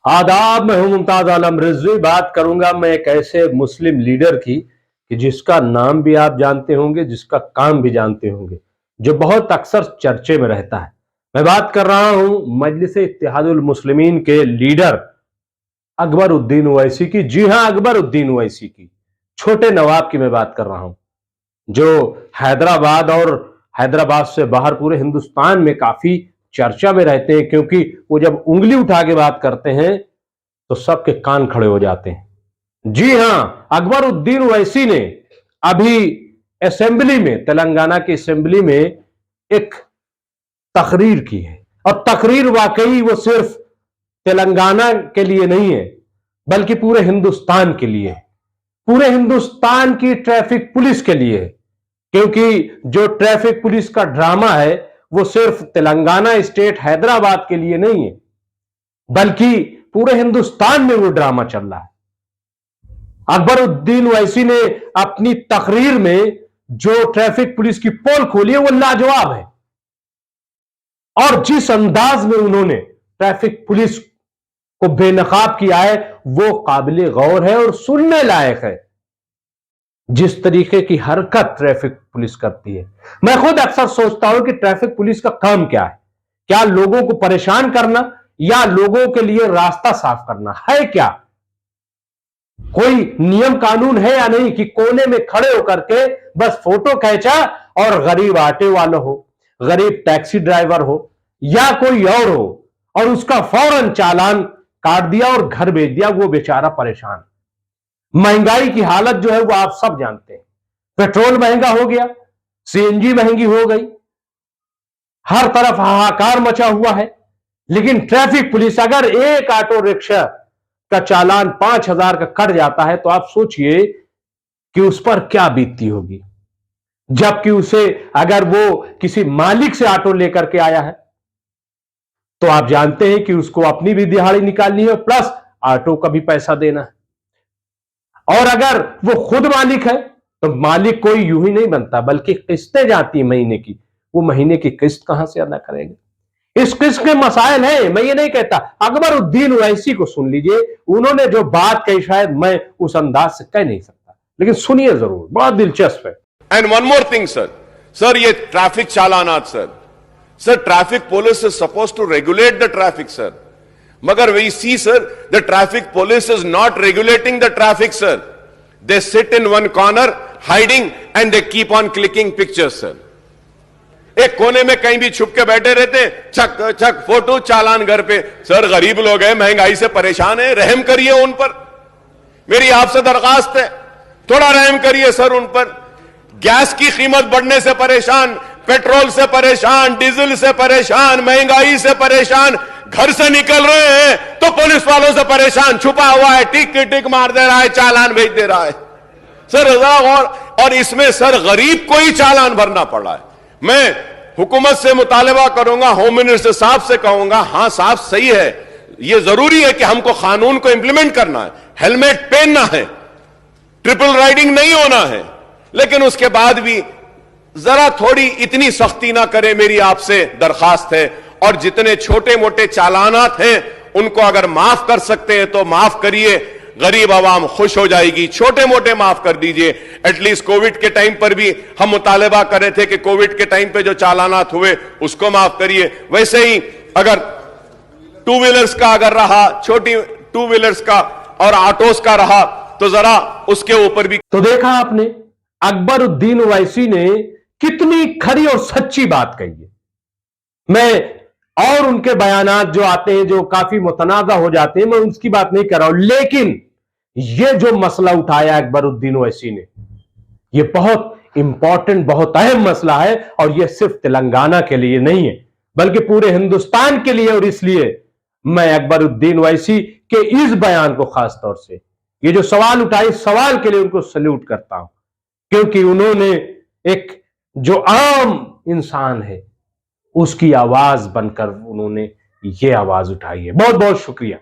आदाब, मैं हूं मुमताज आलम रिजवी। बात करूंगा मैं एक ऐसे मुस्लिम लीडर की कि जिसका नाम भी आप जानते होंगे, जिसका काम भी जानते होंगे, जो बहुत अक्सर चर्चे में रहता है। मैं बात कर रहा हूं मजलिस इत्तेहादुल मुस्लिमीन के लीडर अकबर उद्दीन ओवैसी की। जी हां, अकबर उद्दीन ओवैसी की, छोटे नवाब की मैं बात कर रहा हूं, जो हैदराबाद और हैदराबाद से बाहर पूरे हिंदुस्तान में काफी चर्चा में रहते हैं, क्योंकि वो जब उंगली उठा के बात करते हैं तो सबके कान खड़े हो जाते हैं। जी हां, अकबर उद्दीन ओवैसी ने अभी असेंबली में, तेलंगाना की असेंबली में एक तकरीर की है। और तकरीर वाकई वो सिर्फ तेलंगाना के लिए नहीं है, बल्कि पूरे हिंदुस्तान के लिए, पूरे हिंदुस्तान की ट्रैफिक पुलिस के लिए। क्योंकि जो ट्रैफिक पुलिस का ड्रामा है वो सिर्फ तेलंगाना स्टेट हैदराबाद के लिए नहीं है, बल्कि पूरे हिंदुस्तान में वो ड्रामा चल रहा है। अकबर उद्दीन ओवैसी ने अपनी तकरीर में जो ट्रैफिक पुलिस की पोल खोली है वो लाजवाब है। और जिस अंदाज में उन्होंने ट्रैफिक पुलिस को बेनकाब किया है वो काबिल गौर है और सुनने लायक है। जिस तरीके की हरकत ट्रैफिक पुलिस करती है, मैं खुद अक्सर सोचता हूं कि ट्रैफिक पुलिस का काम क्या है? क्या लोगों को परेशान करना या लोगों के लिए रास्ता साफ करना है? क्या कोई नियम कानून है या नहीं कि कोने में खड़े होकर के बस फोटो खींचा और गरीब ऑटो वाला हो, गरीब टैक्सी ड्राइवर हो या कोई और हो, और उसका फौरन चालान काट दिया और घर भेज दिया, वो बेचारा परेशान। महंगाई की हालत जो है वो आप सब जानते हैं। पेट्रोल महंगा हो गया, सीएनजी महंगी हो गई, हर तरफ हाहाकार मचा हुआ है। लेकिन ट्रैफिक पुलिस अगर एक ऑटो रिक्शा का चालान 5,000 का कट जाता है तो आप सोचिए कि उस पर क्या बीतती होगी। जबकि उसे, अगर वो किसी मालिक से ऑटो लेकर के आया है तो आप जानते हैं कि उसको अपनी भी दिहाड़ी निकालनी है, प्लस ऑटो का भी पैसा देना है। और अगर वो खुद मालिक है तो मालिक कोई यूं ही नहीं बनता, बल्कि किस्तें जाती है महीने की। वो महीने की किस्त कहां से अदा करेंगे? इस किस्म के मसाइल हैं। मैं ये नहीं कहता, अकबर उद्दीन ओवैसी को सुन लीजिए, उन्होंने जो बात कही शायद मैं उस अंदाज से कह नहीं सकता, लेकिन सुनिए जरूर, बहुत दिलचस्प है। And one more thing sir, ये ट्रैफिक चालानात sir, traffic police is suppose to regulate the traffic sir, मगर we see sir the traffic police is not regulating the traffic sir. They sit in one corner hiding and they keep on clicking pictures sir. एक कोने में कहीं भी छुप के बैठे रहते, छक छक फोटो चालान घर पे। सर गरीब लोग हैं, महंगाई से परेशान है, रहम करिए उन पर। मेरी आपसे दरखास्त है, थोड़ा रहम करिए सर उन पर। गैस की कीमत बढ़ने से परेशान, पेट्रोल से परेशान, डीजल से परेशान, महंगाई से परेशान, घर से निकल रहे हैं तो पुलिस वालों से परेशान, छुपा हुआ है, टिक टिक मार दे रहा है, चालान भेज दे रहा है सर। और इसमें सर गरीब को ही चालान भरना पड़ा है। मैं हुकूमत से मुतालबा करूंगा, होम मिनिस्टर साहब से कहूंगा, हां साहब सही है, यह जरूरी है कि हमको कानून को इंप्लीमेंट करना है, हेलमेट पहनना है, ट्रिपल राइडिंग नहीं होना है, लेकिन उसके बाद भी जरा थोड़ी इतनी सख्ती ना करे, मेरी आपसे दरखास्त है। और जितने छोटे मोटे चालानात हैं उनको अगर माफ कर सकते हैं तो माफ करिए, गरीब आवाम खुश हो जाएगी। छोटे मोटे माफ कर दीजिए। एटलीस्ट कोविड के टाइम पर भी हम मुतालबा कर रहे थे कि कोविड के टाइम पे जो चालानात हुए उसको माफ करिए। वैसे ही अगर टू व्हीलर्स का अगर रहा, छोटी टू व्हीलर्स का और ऑटोस का रहा तो जरा उसके ऊपर भी। तो देखा आपने, अकबर उद्दीन ओवैसी ने कितनी खरी और सच्ची बात कही है। मैं और उनके बयानात जो आते हैं जो काफी मुतनाज़ा हो जाते हैं, मैं उसकी बात नहीं कर रहा हूं, लेकिन यह जो मसला उठाया अकबर उद्दीन ओवैसी ने, यह बहुत इंपॉर्टेंट, बहुत अहम मसला है। और यह सिर्फ तेलंगाना के लिए नहीं है, बल्कि पूरे हिंदुस्तान के लिए। और इसलिए मैं अकबर उद्दीन ओवैसी के इस बयान को खास तौर से, ये जो सवाल उठाए, इस सवाल के लिए उनको सल्यूट करता हूं, क्योंकि उन्होंने एक जो आम इंसान है उसकी आवाज बनकर उन्होंने ये आवाज उठाई है। बहुत बहुत शुक्रिया।